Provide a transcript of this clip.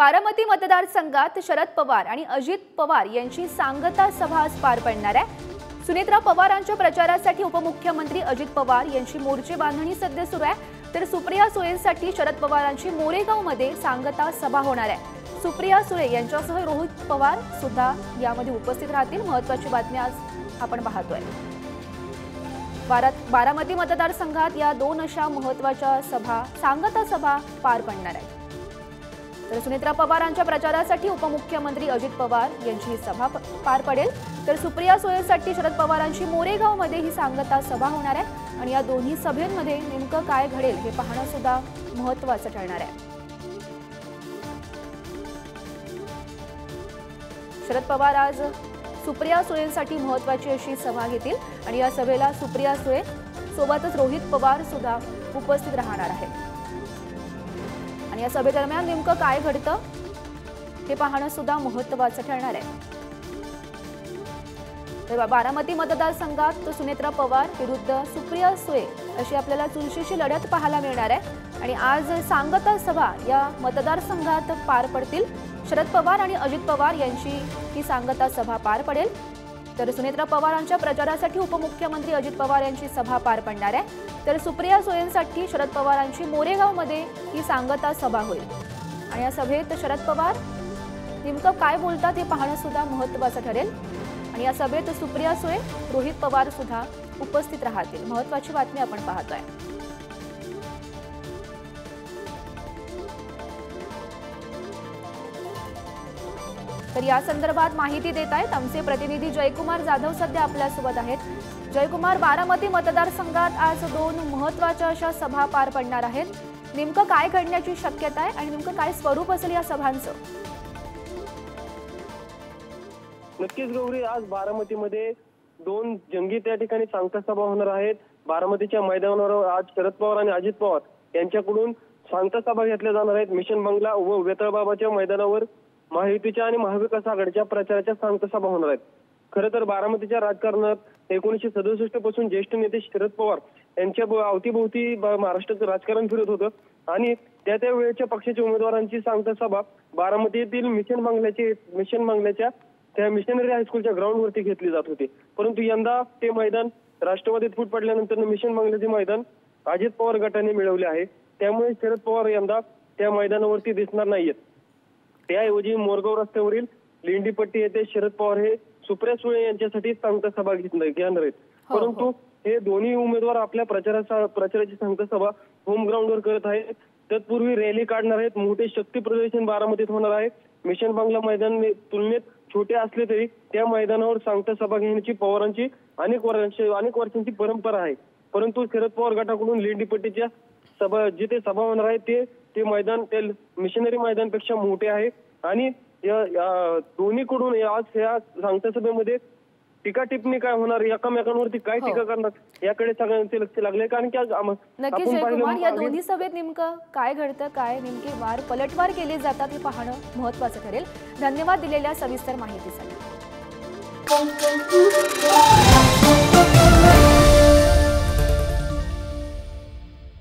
बारामती मतदारसंघात शरद पवार आणि अजित पवार यांची सांगता सभा आज पार पडणार आहे। सुनेत्रा पवारांच्या प्रचारासाठी उपमुख्यमंत्री अजित पवार यांची मोर्चे बांधणी सध्या सुरू आहे, तर सुप्रिया सुळेंसाठी शरद पवारांची मोरेगावमध्ये सांगता सभा होणार आहे। सुप्रिया सुळे यांच्यासह रोहित पवार सुद्धा यामध्ये उपस्थित राहतील। महत्त्वाची बातमी आज आपण पाहतोय। बारामती मतदारसंघात या दोन अशा महत्त्वाच्या सभा सांगता सभा पार पडणार आहेत। तर सुनेत्रा पवारांच्या प्रचारासाठी उपमुख्यमंत्री अजित पवार यांची ही सभा पार पडेल, तर सुप्रिया सुळेंसाठी शरद पवारांची मोरेगावमध्ये ही सांगता सभा होणार आहे आणि या दोन्ही सभेमध्ये नेमकं काय घडेल हे पाहणं सुद्धा महत्त्वाचं ठरणार आहे। शरद पवार आज सुप्रिया सुळेंसाठी महत्त्वाची अशी सभा घेतील आणि या सभेला सुप्रिया सुळे सोबतच रोहित पवार सुद्धा उपस्थित राहणार आहेत आणि या सभेदरम्यान नेमकं काय घडतं हे पाहणं सुद्धा महत्त्वाचं ठरणार आहे। तर बारामती मतदारसंघात सुनेत्रा पवार विरुद्ध सुप्रिया सुळे अशी आपल्याला चुरशीची लढत पाहायला मिळणार आहे आणि आज सांगता सभा या मतदारसंघात पार पडतील। शरद पवार आणि अजित पवार यांची ही सांगता सभा पार पडेल, तर सुनेत्रा पवारांच्या प्रचारासाठी उपमुख्यमंत्री अजित पवार यांची सभा पार पडणार आहे, तर सुप्रिया सुळेंसाठी शरद पवारांची मोरेगावमध्ये ही सांगता सभा होईल आणि या सभेत शरद पवार नेमकं काय बोलतात हे पाहणं सुद्धा महत्त्वाचं ठरेल आणि या सभेत सुप्रिया सुळे रोहित पवार सुद्धा उपस्थित राहतील। महत्त्वाची बातमी आपण पाहतोय। तर या संदर्भात माहिती देत आहेत आमचे प्रतिनिधी जयकुमार जाधव सध्या आपल्यासोबत आहेत। जयकुमार, बारामती मतदारसंघात आज दोन महत्त्वाच्या अशा सभा पार पडणार आहेत, नेमकं काय घडण्याची शक्यता आहे आणि नेमकं काय स्वरूप असेल या सभांचं? नक्कीच गौरी, आज बारामतीमध्ये दोन जंगी त्या ठिकाणी सांगता सभा होणार आहेत। बारामतीच्या मैदानावर आज शरद पवार आणि अजित पवार यांच्याकडून सांगता सभा घेतल्या जाणार आहेत। मिशन बंगला व वेताळबाबाच्या मैदानावर महायुतीच्या आणि महाविकास आघाडीच्या प्रचाराच्या सांगता सभा होणार आहेत। खरं तर बारामतीच्या राजकारणात 1967 पासून ज्येष्ठ नेते शरद पवार यांच्या अवतीभोवती महाराष्ट्राचं राजकारण फिरत होतं आणि त्या वेळेच्या पक्षाच्या उमेदवारांची सांगता सभा बारामती येथील मिशन बंगल्याच्या त्या मिशनरी हायस्कूलच्या ग्राउंडवरती घेतली जात होती, परंतु यंदा ते मैदान राष्ट्रवादीत फूट पडल्यानंतर मिशन बंगल्याचे मैदान अजित पवार गटाने मिळवले आहे। त्यामुळे शरद पवार यंदा त्या मैदानावरती दिसणार नाहीयेत। त्याऐवजी मोरगाव रस्त्यावरील लेंडीपट्टी येथे शरद पवार हे सुप्रिया सुळे यांच्यासाठी सांगता सभा घेणार आहेत, परंतु हे दोन्ही उमेदवार आपल्या प्रचाराची सांगता सभा होम ग्राउंडवर करत आहेत। तत्पूर्वी रॅली काढणार आहेत, मोठे शक्ती प्रदर्शन बारामतीत होणार आहे। मिशन बंगला मैदान तुलनेत छोटे असले तरी त्या मैदानावर सांगता सभा घेण्याची पवारांची अनेक वर्षांची परंपरा आहे, परंतु शरद पवार गटाकडून लेंडीपट्टीच्या सभा जिथे सभा होणार आहे ते मैदान त्या मिशनरी मैदानपेक्षा मोठे आहे आणि दोन्हीकडून आज या सांगता सभेमध्ये टीका टिप्पणी काय होणार, एकमेकांवरती काय टीका करणार याकडे सगळ्यांचे लक्ष लागले। कारण की आज नक्कीच जयकुमार, या दोन्ही सभेत नेमकं काय घडतं, काय नेमके पलटवार केले जातात हे पाहणं महत्त्वाचं ठरेल। धन्यवाद दिलेल्या सविस्तर माहितीसाठी।